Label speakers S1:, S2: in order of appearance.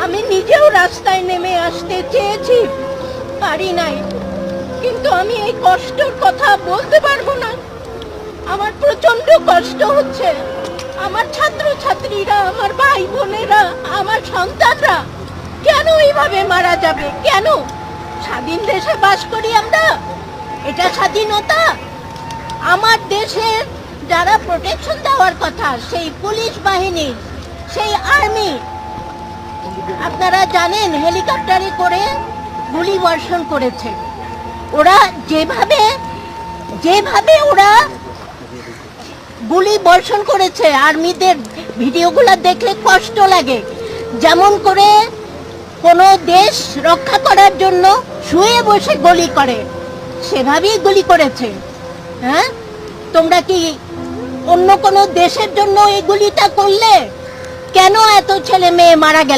S1: আমি নিজেও রাস্তায় নেমে আসতে চেয়েছি, পারি নাই। কিন্তু আমি এই কষ্টের কথা বলতে পারবো না। আমার প্রচন্ড কষ্ট হচ্ছে। আমার ছাত্রছাত্রীরা, আমার ভাই বোনেরা, আমার সন্তানরা কেন এইভাবে মারা যাবে? কেন? স্বাধীন দেশে বাস করি আমরা, এটা স্বাধীনতা? আমার দেশের যারা প্রোটেকশন দেওয়ার কথা, সেই পুলিশ বাহিনী, সেই আর্মি, আপনারা জানেন হেলিকপ্টারে করে গুলি বর্ষণ করেছে। ওরা যেভাবে ওরা গুলি বর্ষণ করেছে, আর্মিদের ভিডিওগুলো দেখলে কষ্ট লাগে। যেমন করে কোনো দেশ রক্ষা করার জন্য শুয়ে বসে গুলি করে, সেভাবেই গুলি করেছে। হ্যাঁ, তোমরা কি অন্য কোনো দেশের জন্য এই গুলিটা করলে? কেন এত ছেলে মেয়ে মারা গেল?